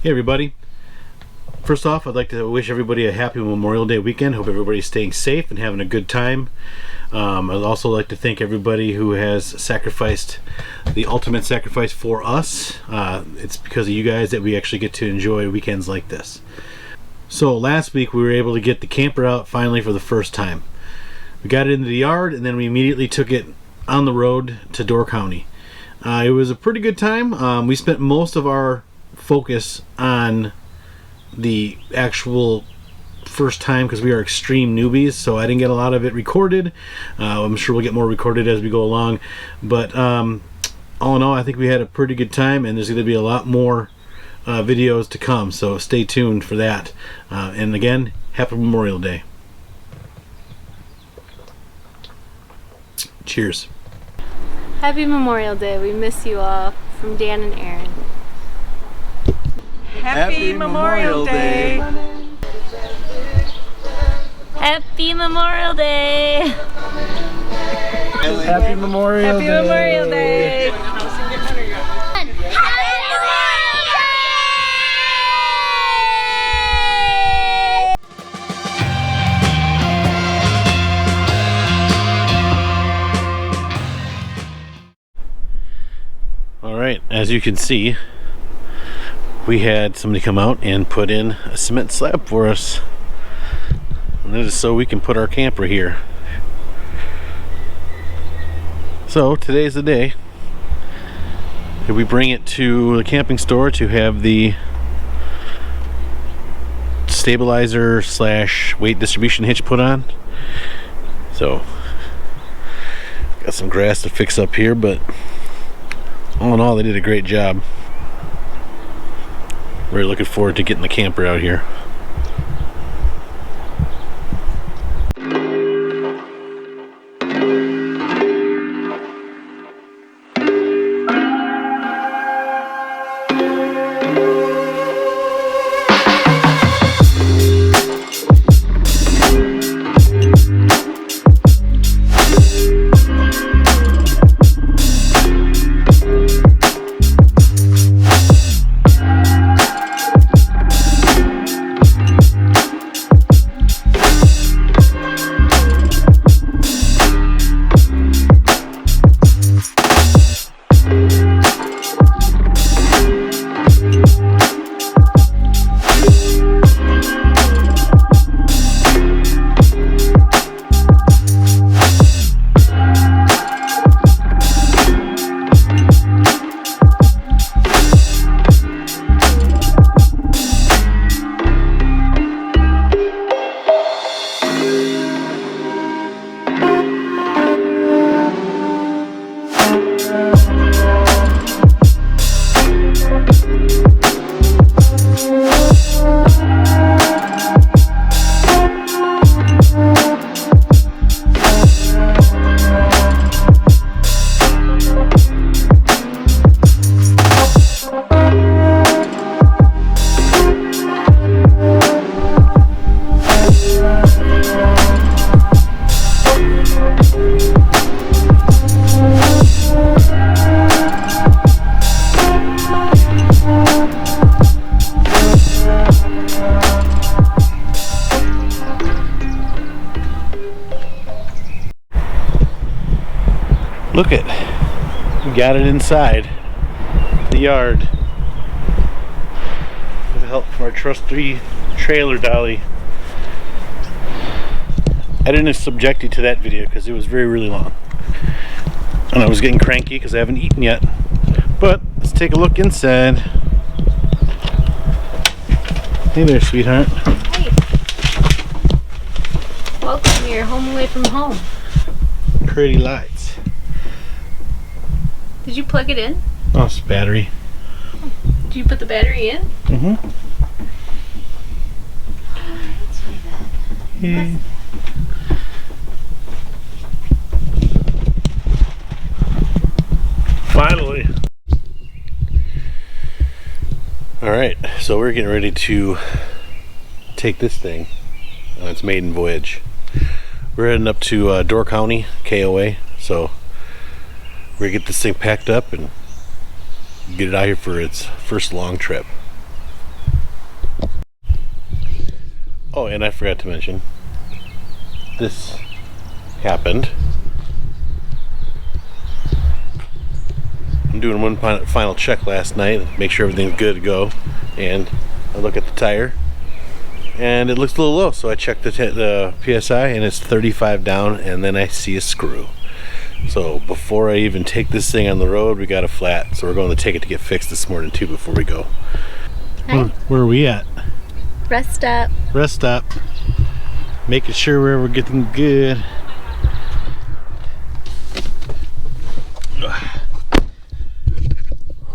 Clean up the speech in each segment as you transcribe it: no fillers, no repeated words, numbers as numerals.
Hey everybody. First off, I'd like to wish everybody a happy Memorial Day weekend. Hope everybody's staying safe and having a good time. I'd also like to thank everybody who has sacrificed the ultimate sacrifice for us. It's because of you guys that we actually get to enjoy weekends like this. So last week we were able to get the camper out finally for the first time. We got it into the yard and then we immediately took it on the road to Door County. It was a pretty good time. We spent most of our focus on the actual first time because we are extreme newbies, so I didn't get a lot of it recorded. I'm sure we'll get more recorded as we go along, but all in all, I think we had a pretty good time, and there's going to be a lot more videos to come, so stay tuned for that. And again, happy Memorial Day. Cheers. Happy Memorial Day. We miss you all. From Dan and Erin. Happy Memorial Day! Happy Memorial Day! Happy Memorial Day! Happy Memorial Day! Alright, as you can see, we had somebody come out and put in a cement slab for us. And that is so we can put our camper here. So today's the day that we bring it to the camping store to have the stabilizer / weight distribution hitch put on. So got some grass to fix up here, but all in all they did a great job. Really looking forward to getting the camper out here. Look it, we got it inside the yard with help from our trusty trailer dolly. I didn't subject you to that video because it was really long and I was getting cranky because I haven't eaten yet. But let's take a look inside. Hey there, sweetheart. Hey. Welcome, you're home away from home. Pretty lights. Did you plug it in? Oh, it's battery. Did you put the battery in? Mm-hmm. Yeah. Finally. Alright, so we're getting ready to take this thing on its maiden voyage. We're heading up to Door County, KOA, so we're gonna get this thing packed up and get it out here for its first long trip. Oh, and I forgot to mention, this happened. I'm doing one final check last night, make sure everything's good to go, and I look at the tire, and it looks a little low, so I checked the PSI, and it's 35 down, and then I see a screw. So before I even take this thing on the road, we got a flat, so we're going to take it to get fixed this morning too before we go. Hi. Where are we at? Rest stop. Rest stop. Making sure we're getting good.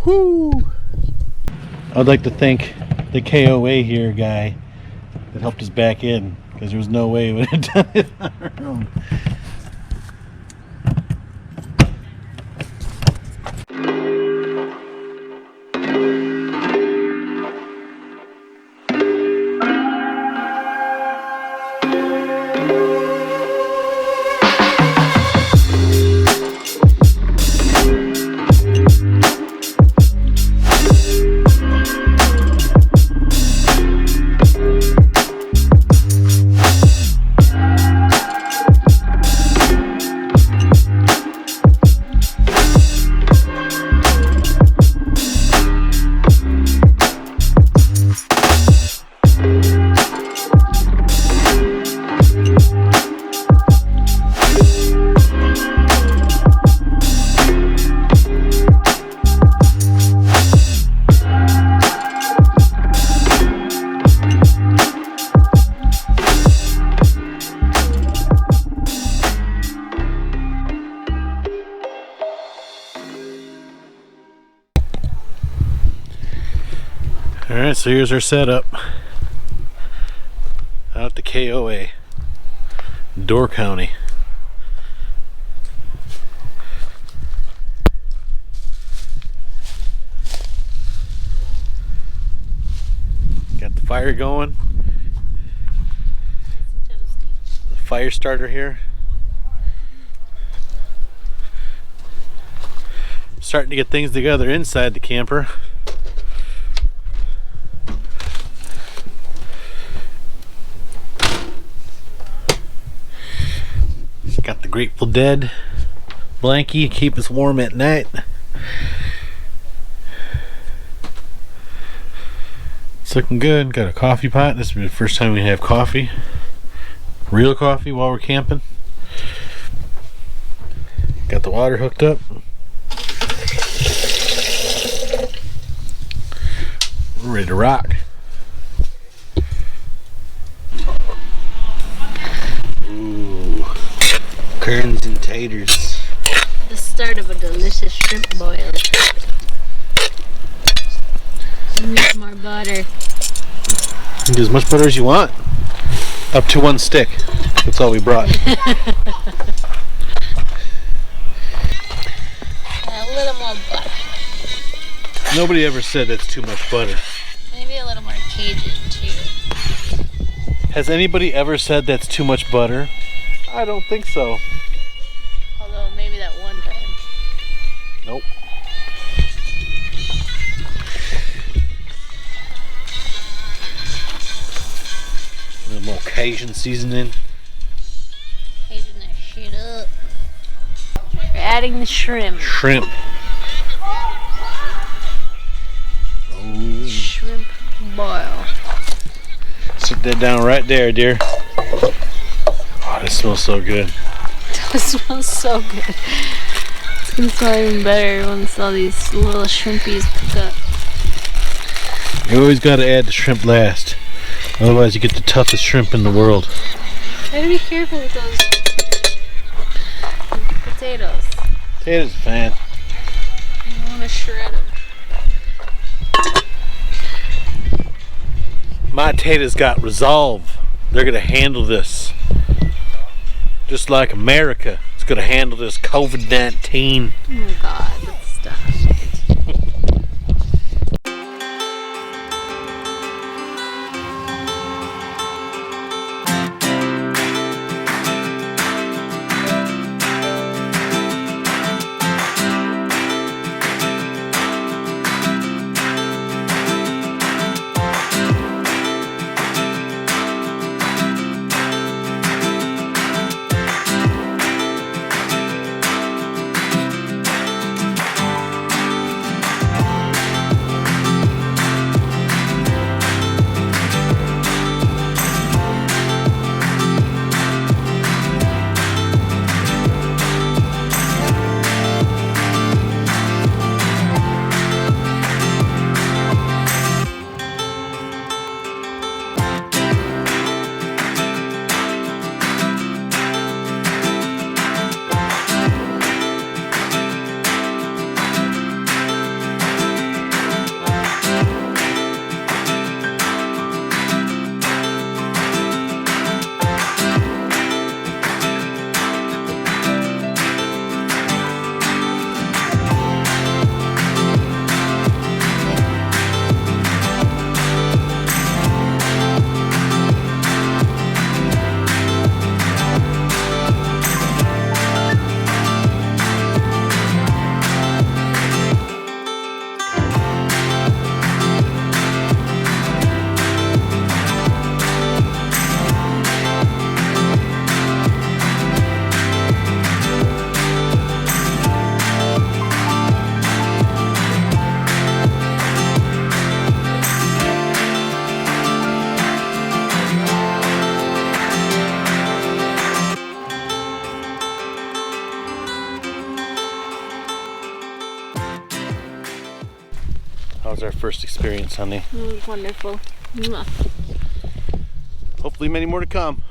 Whoo! I'd like to thank the KOA here guy that helped us back in, because there was no way we would have done it on our own. Alright, so here's our setup out at the KOA, Door County. Got the fire going. The fire starter here. Starting to get things together inside the camper. Got the Grateful Dead blankie, keep us warm at night. It's looking good. Got a coffee pot. This will be the first time we have coffee. Real coffee while we're camping. Got the water hooked up. We're ready to rock. Kerns and taters. The start of a delicious shrimp boil. Need more butter. You can do as much butter as you want. Up to one stick. That's all we brought. A little more butter. Nobody ever said that's too much butter. Maybe a little more Cajun too. Has anybody ever said that's too much butter? I don't think so. Although maybe that one time. Nope. A little more Cajun seasoning. Cajun that shit up. We're adding the shrimp. Shrimp. Oh. Shrimp boil. Sit that down right there, dear. Oh, this smells so good. It smells so good. It's gonna smell even better once all these little shrimpies cook up. You always gotta add the shrimp last. Otherwise you get the toughest shrimp in the world. Gotta be careful with those potatoes. Potatoes, fan. You don't wanna shred them. My potatoes got resolve. They're gonna handle this. Just like America is gonna handle this COVID-19. Oh God, let's stop. How's our first experience, honey? It was wonderful. Mwah. Hopefully many more to come.